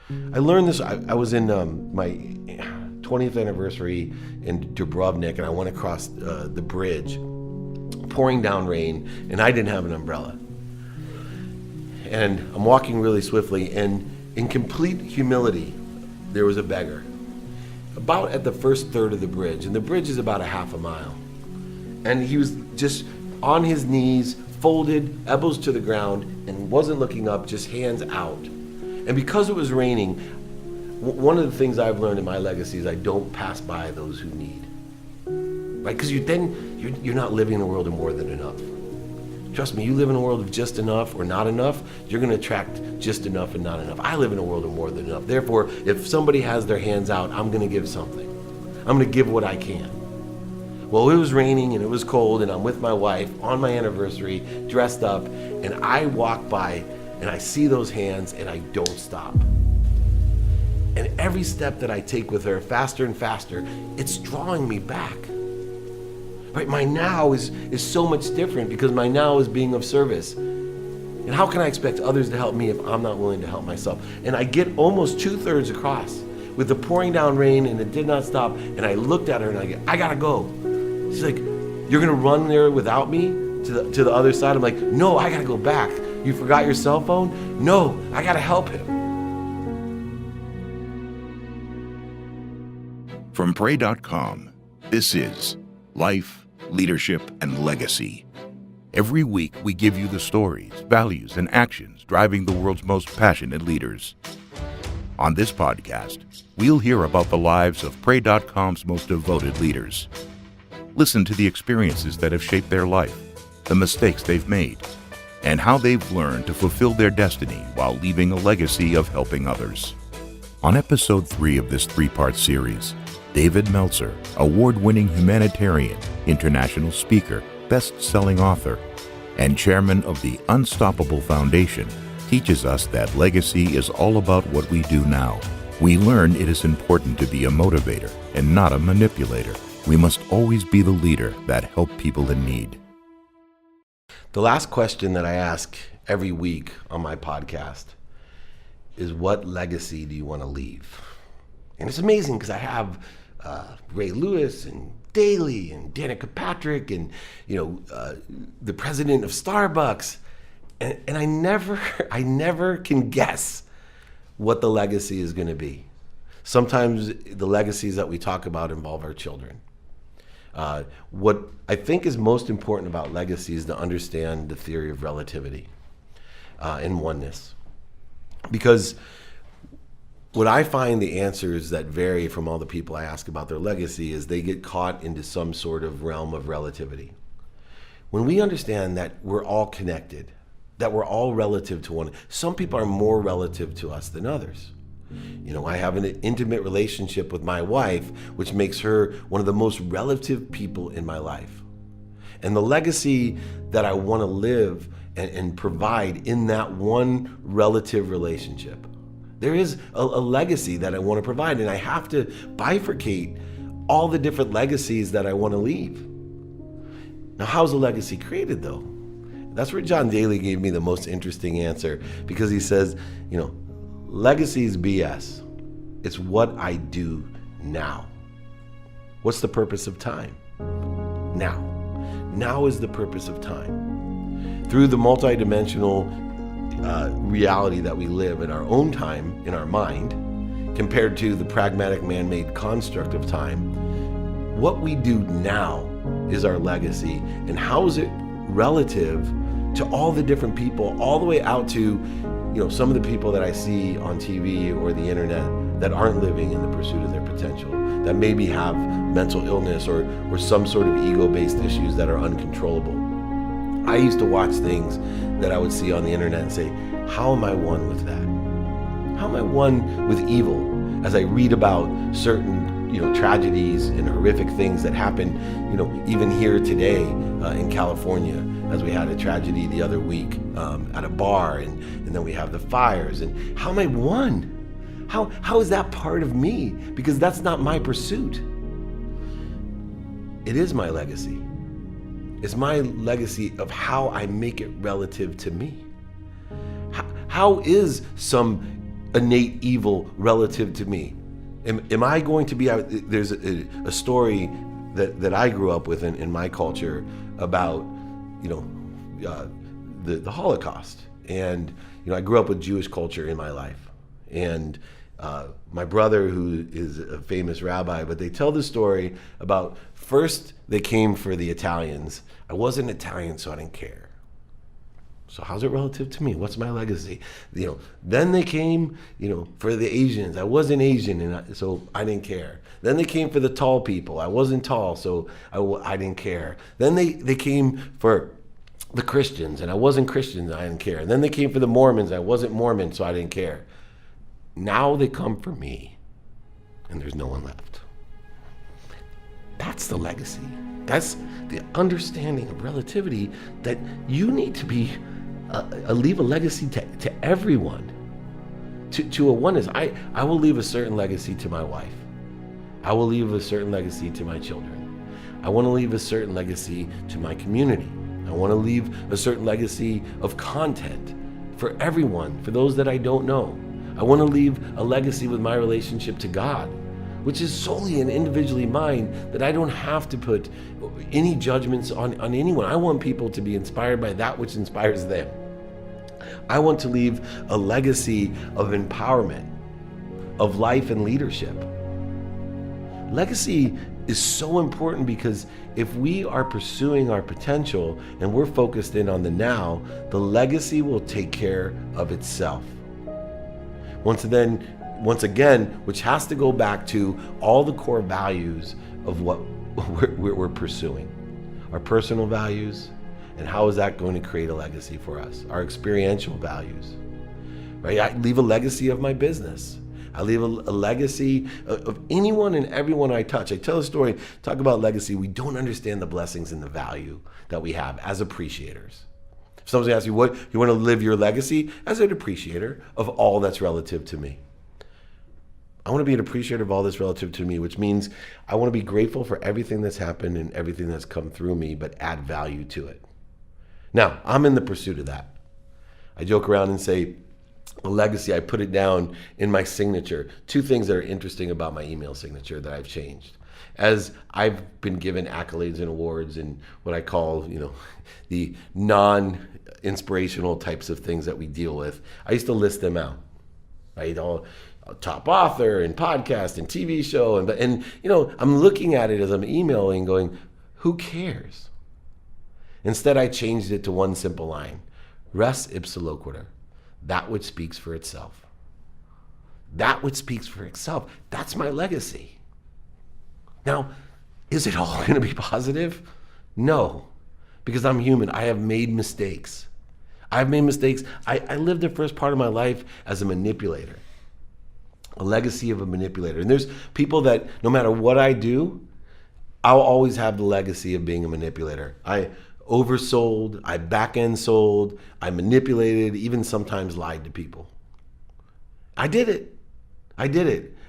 I learned this, I was in my 20th anniversary in Dubrovnik, and I went across the bridge, pouring down rain, and I didn't have an umbrella. And I'm walking really swiftly, and in complete humility, there was a beggar, about at the first third of the bridge, and the bridge is about a half a mile. And he was just on his knees, folded, elbows to the ground, and wasn't looking up, just hands out. And because it was raining, one of the things I've learned in my legacy is I don't pass by those who need. Right? Because you're not living in a world of more than enough. Trust me, you live in a world of just enough or not enough, you're going to attract just enough and not enough. I live in a world of more than enough. Therefore, if somebody has their hands out, I'm going to give something. I'm going to give what I can. Well, it was raining and it was cold, and I'm with my wife on my anniversary, dressed up, and I walk by and I see those hands and I don't stop. And every step that I take with her, faster and faster, it's drawing me back. Right? My now is so much different because my now is being of service. And how can I expect others to help me if I'm not willing to help myself? And I get almost 2/3 across with the pouring down rain, and it did not stop. And I looked at her and I gotta go. She's like, you're gonna run there without me to the other side? I'm like, no, I gotta go back. You forgot your cell phone? No, I gotta help him. From pray.com, this is Life, Leadership, and Legacy. Every week, we give you the stories, values, and actions driving the world's most passionate leaders. On this podcast, we'll hear about the lives of pray.com's most devoted leaders. Listen to the experiences that have shaped their life, the mistakes they've made, and how they've learned to fulfill their destiny while leaving a legacy of helping others. On episode 3 of this 3-part series, David Meltzer, award-winning humanitarian, international speaker, best-selling author, and chairman of the Unstoppable Foundation, teaches us that legacy is all about what we do now. We learn it is important to be a motivator and not a manipulator. We must always be the leader that helps people in need. The last question that I ask every week on my podcast is, what legacy do you want to leave? And it's amazing because I have Ray Lewis and Daly and Danica Patrick and the president of Starbucks, and I never can guess what the legacy is going to be. Sometimes the legacies that we talk about involve our children. What I think is most important about legacy is to understand the theory of relativity and oneness, because what I find the answers that vary from all the people I ask about their legacy is they get caught into some sort of realm of relativity. When we understand that we're all connected, that we're all relative to one, some people are more relative to us than others. I have an intimate relationship with my wife, which makes her one of the most relative people in my life. And the legacy that I want to live and provide in that one relative relationship, there is a legacy that I want to provide, and I have to bifurcate all the different legacies that I want to leave. Now, how's a legacy created, though? That's where John Daly gave me the most interesting answer, because he says, legacy is BS. It's what I do now. What's the purpose of time? Now. Now is the purpose of time. Through the multidimensional reality that we live in our own time, in our mind, compared to the pragmatic man-made construct of time, what we do now is our legacy. And how is it relative to all the different people, all the way out to some of the people that I see on TV or the internet that aren't living in the pursuit of their potential, that maybe have mental illness or some sort of ego-based issues that are uncontrollable. I used to watch things that I would see on the internet and say, how am I one with that? How am I one with evil? As I read about certain tragedies and horrific things that happen, even here today in California, as we had a tragedy the other week at a bar, and then we have the fires. And how am I one? How is that part of me? Because that's not my pursuit. It is my legacy. It's my legacy of how I make it relative to me. How is some innate evil relative to me? Am I going to be out? There's a story that I grew up with in my culture about, the Holocaust. And, I grew up with Jewish culture in my life. And my brother, who is a famous rabbi, but they tell the story about first they came for the Italians. I wasn't Italian, so I didn't care. So how's it relative to me? What's my legacy? Then they came, for the Asians. I wasn't Asian, and so I didn't care. Then they came for the tall people. I wasn't tall, so I didn't care. Then they came for the Christians, and I wasn't Christian, and I didn't care. Then they came for the Mormons. I wasn't Mormon, so I didn't care. Now they come for me, and there's no one left. That's the legacy. That's the understanding of relativity, that you need to be leave a legacy to everyone, to a oneness. I will leave a certain legacy to my wife. I will leave a certain legacy to my children. I want to leave a certain legacy to my community. I want to leave a certain legacy of content for everyone, for those that I don't know. I want to leave a legacy with my relationship to God, which is solely and individually mine, that I don't have to put any judgments on anyone. I want people to be inspired by that which inspires them. I want to leave a legacy of empowerment, of life and leadership. Legacy is so important, because if we are pursuing our potential and we're focused in on the now, the legacy will take care of itself. Once again, which has to go back to all the core values of what we're pursuing. Our personal values, and how is that going to create a legacy for us? Our experiential values, right? I leave a legacy of my business. I leave a legacy of anyone and everyone I touch. I tell a story, talk about legacy. We don't understand the blessings and the value that we have as appreciators. If someone asks you, what you want to live your legacy? As an appreciator of all that's relative to me. I want to be an appreciator of all that's relative to me, which means I want to be grateful for everything that's happened and everything that's come through me, but add value to it. Now, I'm in the pursuit of that. I joke around and say, a legacy, I put it down in my signature. Two things that are interesting about my email signature that I've changed. As I've been given accolades and awards and what I call, the non-inspirational types of things that we deal with, I used to list them out, right? All top author and podcast and TV show. And I'm looking at it as I'm emailing going, who cares? Instead, I changed it to one simple line: res ipsa loquitur. That which speaks for itself. That which speaks for itself. That's my legacy. Now, is it all going to be positive? No, because I'm human. I have made mistakes. I've made mistakes. I lived the first part of my life as a manipulator, a legacy of a manipulator. And there's people that no matter what I do, I'll always have the legacy of being a manipulator. I oversold, I back-end sold, I manipulated, even sometimes lied to people. I did it.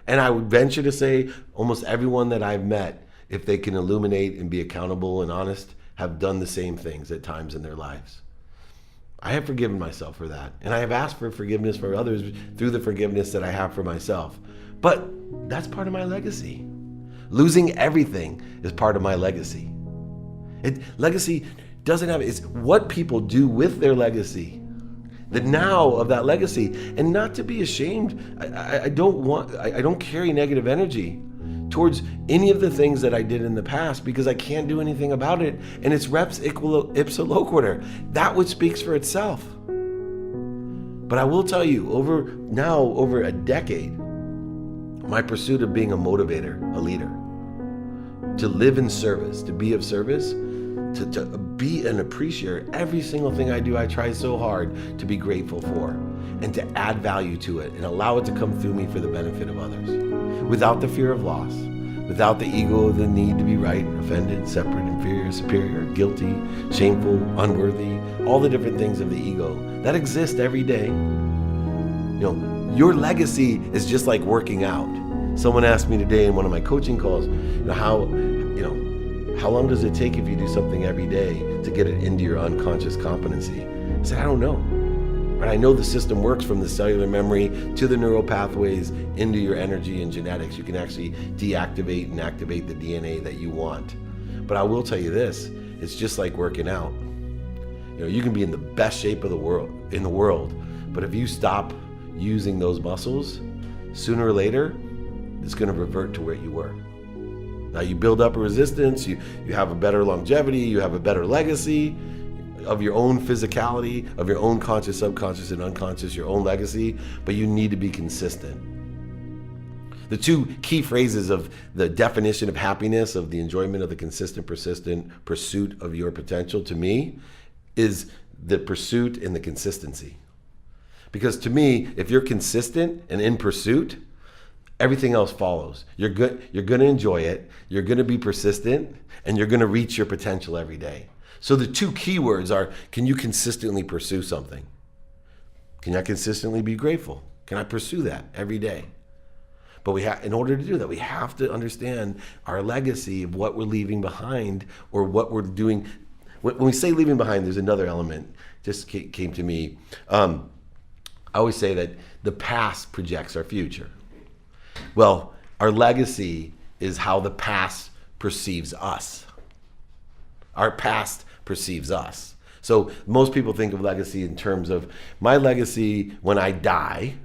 And I would venture to say almost everyone that I've met, if they can illuminate and be accountable and honest, have done the same things at times in their lives. I have forgiven myself for that. And I have asked for forgiveness for others through the forgiveness that I have for myself. But that's part of my legacy. Losing everything is part of my legacy. Legacy doesn't have, it's what people do with their legacy, the now of that legacy. And not to be ashamed, I don't carry negative energy towards any of the things that I did in the past, because I can't do anything about it. And it's reps ipsa loquitur, that which speaks for itself. But I will tell you, over a decade, my pursuit of being a motivator, a leader, to live in service, to be of service, to be an appreciator. Every single thing I do, I try so hard to be grateful for and to add value to it and allow it to come through me for the benefit of others, without the fear of loss, without the ego of the need to be right, offended, separate, inferior, superior, guilty, shameful, unworthy, all the different things of the ego that exist every day. Your legacy is just like working out. Someone asked me today in one of my coaching calls, how long does it take if you do something every day to get it into your unconscious competency? I said, I don't know. And I know the system works from the cellular memory to the neural pathways into your energy and genetics. You can actually deactivate and activate the DNA that you want. But I will tell you this, it's just like working out. You can be in the best shape of the world, but if you stop using those muscles, sooner or later, it's going to revert to where you were. Now you build up a resistance, you have a better longevity, you have a better legacy of your own physicality, of your own conscious, subconscious, and unconscious, your own legacy, but you need to be consistent. The two key phrases of the definition of happiness, of the enjoyment of the consistent, persistent pursuit of your potential, to me, is the pursuit and the consistency. Because to me, if you're consistent and in pursuit, everything else follows. You're going to enjoy it, you're going to be persistent, and you're going to reach your potential every day. So the two key words are, can you consistently pursue something? Can I consistently be grateful? Can I pursue that every day? But in order to do that, we have to understand our legacy of what we're leaving behind, or what we're doing. When we say leaving behind, there's another element just came to me. I always say that the past projects our future. Well, our legacy is how the past perceives us. Our past perceives us. So most people think of legacy in terms of my legacy when I die.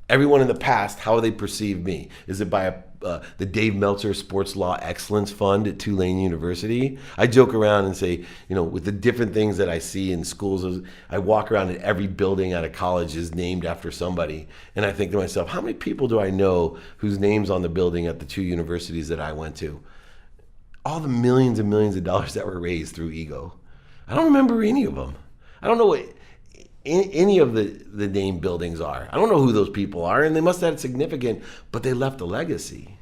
Everyone in the past, how they perceive me. Is it by the Dave Meltzer Sports Law Excellence Fund at Tulane University? I joke around and say, with the different things that I see in schools, I walk around and every building at a college is named after somebody. And I think to myself, how many people do I know whose name's on the building at the two universities that I went to? All the millions and millions of dollars that were raised through ego. I don't remember any of them. I don't know what any of the named buildings are. I don't know who those people are, and they must have had significant, but they left a legacy.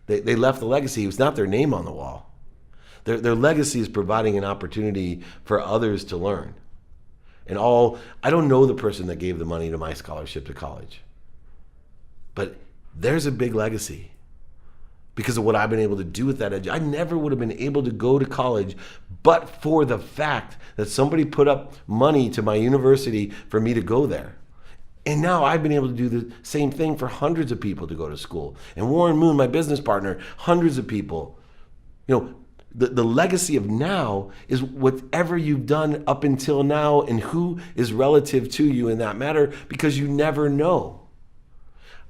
They left a legacy. It was not their name on the wall. Their legacy is providing an opportunity for others to learn. I don't know the person that gave the money to my scholarship to college, but there's a big legacy because of what I've been able to do with that edge. I never would have been able to go to college but for the fact that somebody put up money to my university for me to go there. And now I've been able to do the same thing for hundreds of people to go to school. And Warren Moon, my business partner, hundreds of people. The legacy of now is whatever you've done up until now and who is relative to you in that matter, because you never know.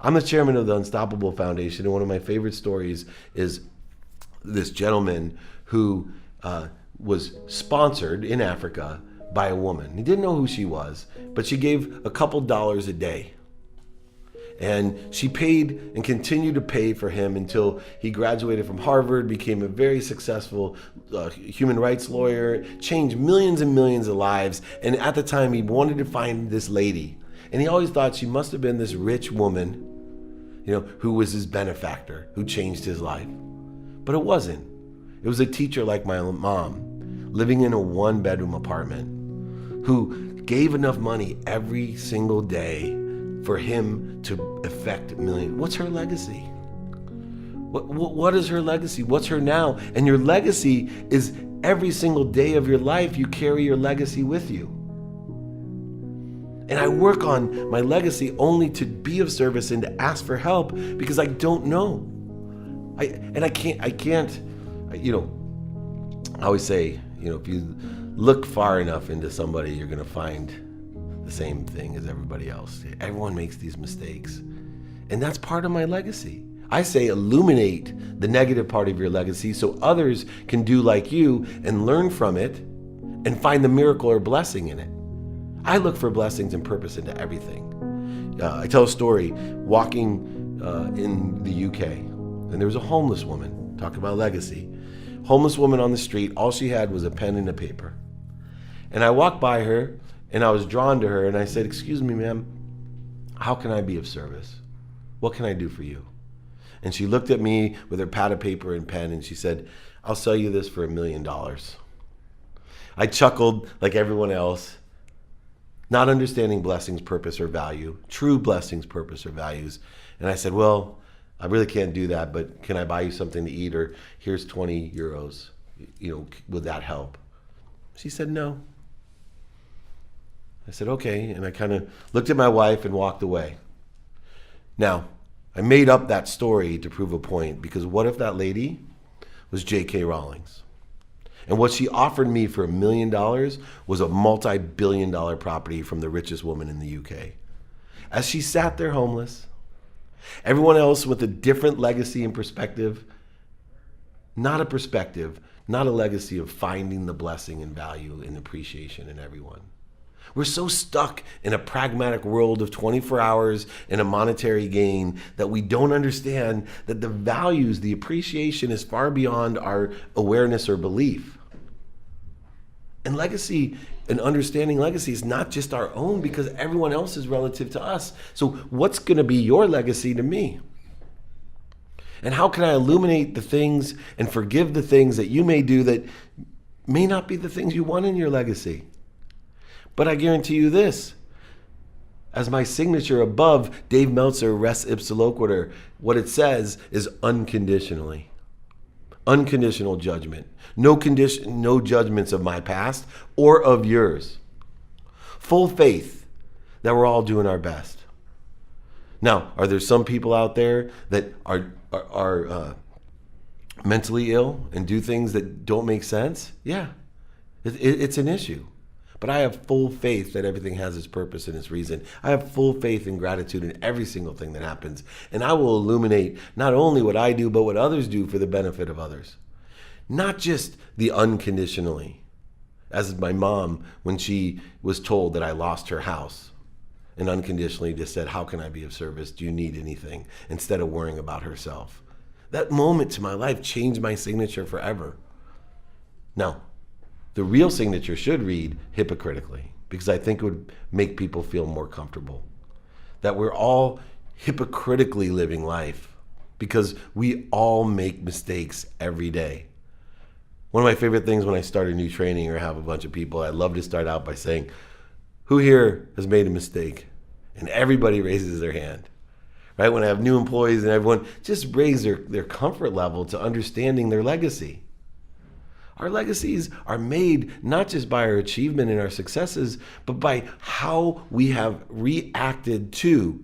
I'm the chairman of the Unstoppable Foundation, and one of my favorite stories is this gentleman who was sponsored in Africa by a woman. He didn't know who she was, but she gave a couple dollars a day. And she paid and continued to pay for him until he graduated from Harvard, became a very successful human rights lawyer, changed millions and millions of lives. And at the time, he wanted to find this lady. And he always thought she must have been this rich woman, who was his benefactor, who changed his life. But it wasn't. It was a teacher like my mom, living in a one-bedroom apartment, who gave enough money every single day for him to affect millions. What's her legacy? What is her legacy? What's her now? And your legacy is every single day of your life, you carry your legacy with you. And I work on my legacy only to be of service and to ask for help because I don't know. I can't. I always say, if you look far enough into somebody, you're going to find the same thing as everybody else. Everyone makes these mistakes. And that's part of my legacy. I say illuminate the negative part of your legacy so others can do like you and learn from it and find the miracle or blessing in it. I look for blessings and purpose into everything. I tell a story walking in the UK, and there was a homeless woman. Talk about legacy. Homeless woman on the street. All she had was a pen and a paper. And I walked by her, and I was drawn to her, and I said, "Excuse me, ma'am, how can I be of service? What can I do for you?" And she looked at me with her pad of paper and pen, and she said, "I'll sell you this for $1 million." I chuckled like everyone else, not understanding blessings, purpose, or value, true blessings, purpose, or values. And I said, "Well, I really can't do that, but can I buy you something to eat? Or here's 20 euros. Would that help?" She said, "No." I said, okay. And I kind of looked at my wife and walked away. Now, I made up that story to prove a point, because what if that lady was J.K. Rowling's? And what she offered me for $1 million was a multi-billion-dollar property from the richest woman in the UK. As she sat there homeless, everyone else with a different legacy and perspective, not a legacy of finding the blessing and value and appreciation in everyone. We're so stuck in a pragmatic world of 24 hours and a monetary gain that we don't understand that the values, the appreciation is far beyond our awareness or belief. And legacy and understanding legacy is not just our own, because everyone else is relative to us. So what's going to be your legacy to me? And how can I illuminate the things and forgive the things that you may do that may not be the things you want in your legacy? But I guarantee you this, as my signature above Dave Meltzer, res ipsa loquitur, what it says is unconditionally. Unconditional judgment. No judgments of my past or of yours. Full faith that we're all doing our best. Now, are there some people out there that are mentally ill and do things that don't make sense? Yeah, it's an issue. But I have full faith that everything has its purpose and its reason. I have full faith and gratitude in every single thing that happens. And I will illuminate not only what I do, but what others do for the benefit of others. Not just the unconditionally. As my mom, when she was told that I lost her house, and unconditionally just said, how can I be of service? Do you need anything? Instead of worrying about herself. That moment to my life changed my signature forever. Now, the real signature should read hypocritically, because I think it would make people feel more comfortable. That we're all hypocritically living life, because we all make mistakes every day. One of my favorite things when I start a new training or have a bunch of people, I love to start out by saying, who here has made a mistake? And everybody raises their hand. Right? When I have new employees and everyone, just raise their comfort level to understanding their legacy. Our legacies are made not just by our achievement and our successes, but by how we have reacted to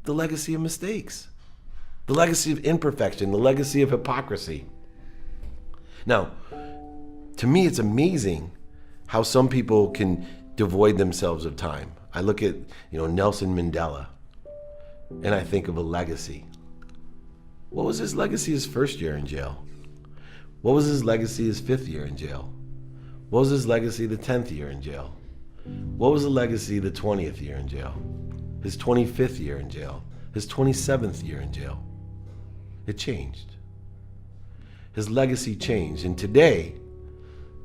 the legacy of mistakes, the legacy of imperfection, the legacy of hypocrisy. Now, to me, it's amazing how some people can devoid themselves of time. I look at, Nelson Mandela, and I think of a legacy. What was his legacy his first year in jail? What was his legacy his 5th year in jail? What was his legacy the 10th year in jail? What was the legacy the 20th year in jail? His 25th year in jail? His 27th year in jail? It changed. His legacy changed. And today,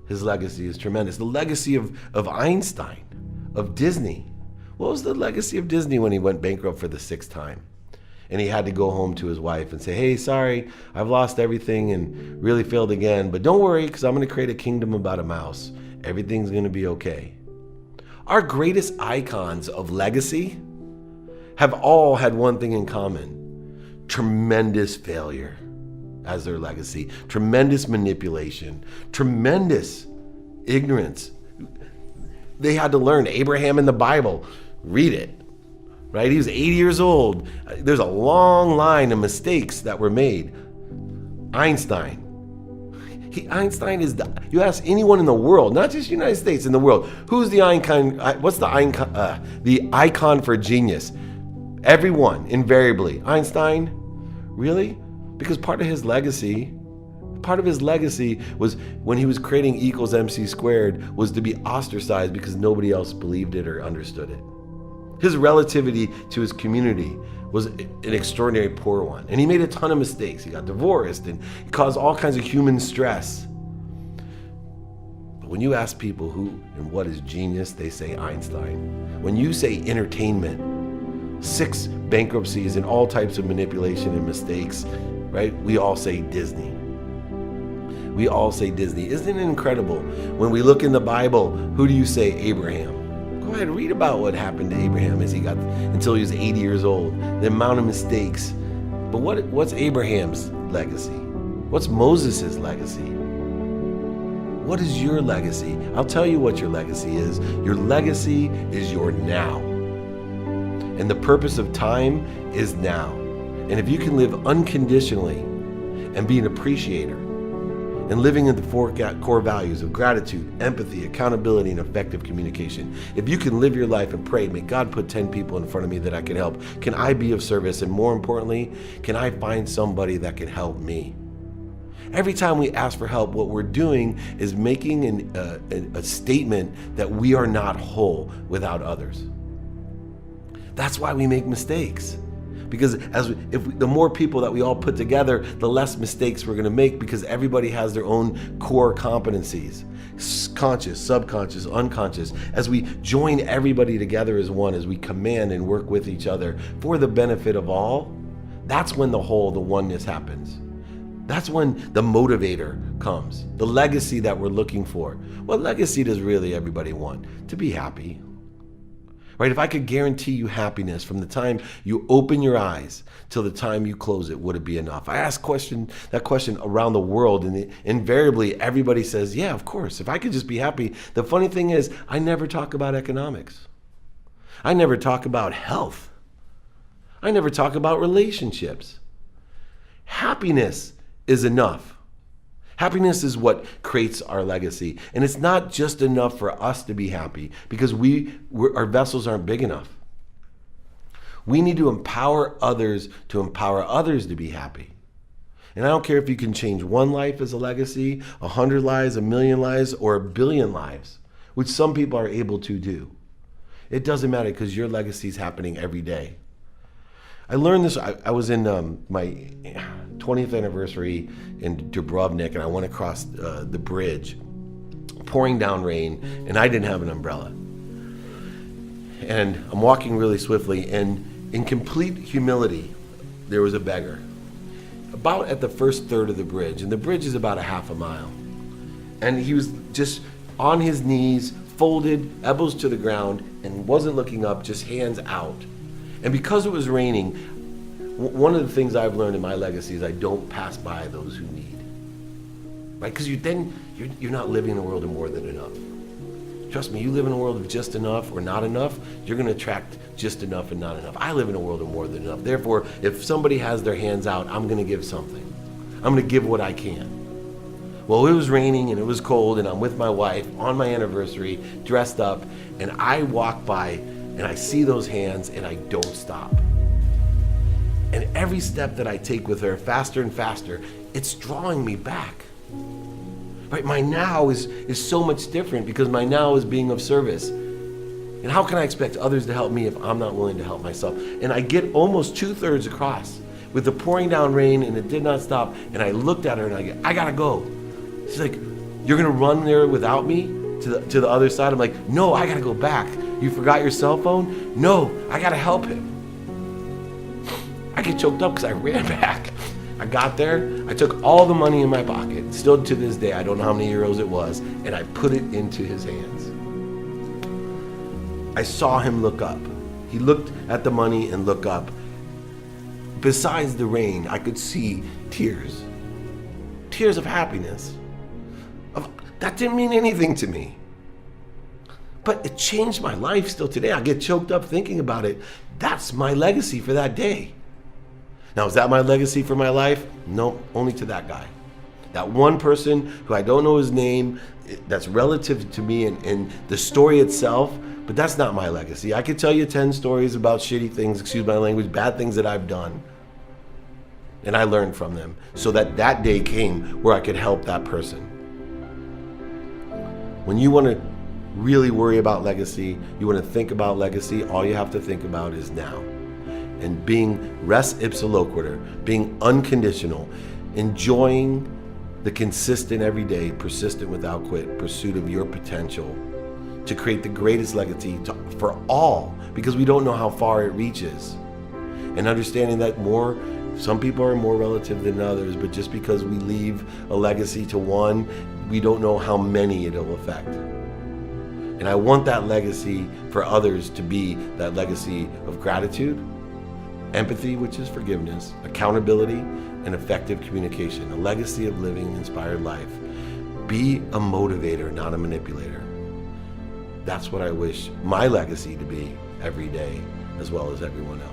his legacy is tremendous. The legacy of Einstein, of Disney. What was the legacy of Disney when he went bankrupt for the 6th time? And he had to go home to his wife and say, hey, sorry, I've lost everything and really failed again. But don't worry, because I'm going to create a kingdom about a mouse. Everything's going to be okay. Our greatest icons of legacy have all had one thing in common. Tremendous failure as their legacy. Tremendous manipulation. Tremendous ignorance. They had to learn. Abraham in the Bible, read it. Right? He was 80 years old. There's a long line of mistakes that were made. Einstein. Einstein is you ask anyone in the world, not just United States, in the world, who's the icon? What's the icon for genius? Everyone, invariably. Einstein? Really? Because part of his legacy was when he was creating equals MC squared was to be ostracized because nobody else believed it or understood it. His relativity to his community was an extraordinary poor one. And he made a ton of mistakes. He got divorced and he caused all kinds of human stress. But when you ask people who and what is genius, they say Einstein. When you say entertainment, 6 bankruptcies and all types of manipulation and mistakes, right? We all say Disney. We all say Disney. Isn't it incredible? When we look in the Bible, who do you say? Abraham. Go ahead and read about what happened to Abraham as he got until he was 80 years old. The amount of mistakes. But what's Abraham's legacy? What's Moses' legacy? What is your legacy? I'll tell you what your legacy is. Your legacy is your now. And the purpose of time is now. And if you can live unconditionally and be an appreciator and living in the four core values of gratitude, empathy, accountability, and effective communication, if you can live your life and pray, may God put 10 people in front of me that I can help. Can I be of service? And more importantly, can I find somebody that can help me? Every time we ask for help, what we're doing is making a statement that we are not whole without others. That's why we make mistakes. Because the more people that we all put together, the less mistakes we're going to make, because everybody has their own core competencies. Conscious, subconscious, unconscious. As we join everybody together as one, as we command and work with each other for the benefit of all, that's when the oneness happens. That's when the motivator comes, the legacy that we're looking for. What legacy does really everybody want? To be happy. Right? If I could guarantee you happiness from the time you open your eyes till the time you close it, would it be enough? I ask that question around the world, and invariably everybody says, yeah, of course. If I could just be happy. The funny thing is, I never talk about economics. I never talk about health. I never talk about relationships. Happiness is enough. Happiness is what creates our legacy. And it's not just enough for us to be happy, because our vessels aren't big enough. We need to empower others to be happy. And I don't care if you can change one life as a legacy, 100 lives, 1,000,000 lives, or 1,000,000,000 lives, which some people are able to do. It doesn't matter, because your legacy is happening every day. I learned this, I was in my 20th anniversary in Dubrovnik, and I went across the bridge, pouring down rain, and I didn't have an umbrella. And I'm walking really swiftly, and in complete humility, there was a beggar, about at the first third of the bridge, and the bridge is about a half a mile. And he was just on his knees, folded, elbows to the ground, and wasn't looking up, just hands out. And because it was raining, one of the things I've learned in my legacy is I don't pass by those who need. Right? Because you're not living in a world of more than enough. Trust me, you live in a world of just enough or not enough, you're going to attract just enough and not enough. I live in a world of more than enough. Therefore, if somebody has their hands out, I'm going to give something. I'm going to give what I can. Well, it was raining and it was cold, and I'm with my wife on my anniversary, dressed up, and I walk by and I see those hands, and I don't stop. And every step that I take with her, faster and faster, it's drawing me back. Right? My now is so much different, because my now is being of service. And how can I expect others to help me if I'm not willing to help myself? And I get almost 2/3 across with the pouring down rain, and it did not stop. And I looked at her and I gotta go. She's like, you're gonna run there without me to the other side? I'm like, no, I gotta go back. You forgot your cell phone? No, I gotta help him. I get choked up because I ran back. I got there, I took all the money in my pocket, still to this day, I don't know how many euros it was, and I put it into his hands. I saw him look up. He looked at the money and look up. Besides the rain, I could see tears. Tears of happiness. That didn't mean anything to me. But it changed my life still today. I get choked up thinking about it. That's my legacy for that day. Now, is that my legacy for my life? No, only to that guy. That one person who I don't know his name, that's relative to me and the story itself, but that's not my legacy. I could tell you 10 stories about shitty things, excuse my language, bad things that I've done. And I learned from them, so that day came where I could help that person. When you want to really worry about legacy, you want to think about legacy, all you have to think about is now. And being res ipsa loquitur, being unconditional, enjoying the consistent everyday, persistent without quit pursuit of your potential to create the greatest legacy for all, because we don't know how far it reaches. And understanding that some people are more relative than others, but just because we leave a legacy to one, we don't know how many it'll affect. And I want that legacy for others to be that legacy of gratitude, empathy, which is forgiveness, accountability, and effective communication, a legacy of living an inspired life. Be a motivator, not a manipulator. That's what I wish my legacy to be every day, as well as everyone else.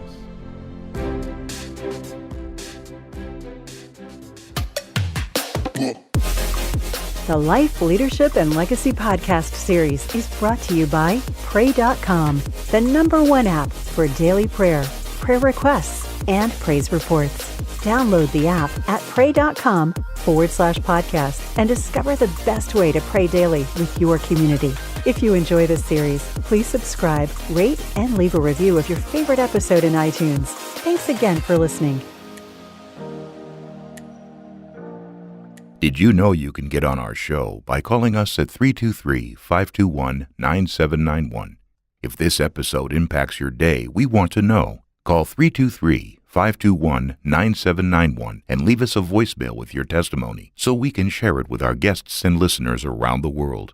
The Life, Leadership, and Legacy podcast series is brought to you by pray.com, the #1 app for daily prayer, prayer requests, and praise reports. Download the app at pray.com/podcast and discover the best way to pray daily with your community. If you enjoy this series, please subscribe, rate, and leave a review of your favorite episode in iTunes. Thanks again for listening. Did you know you can get on our show by calling us at 323-521-9791? If this episode impacts your day, we want to know. Call 323-521-9791 and leave us a voicemail with your testimony so we can share it with our guests and listeners around the world.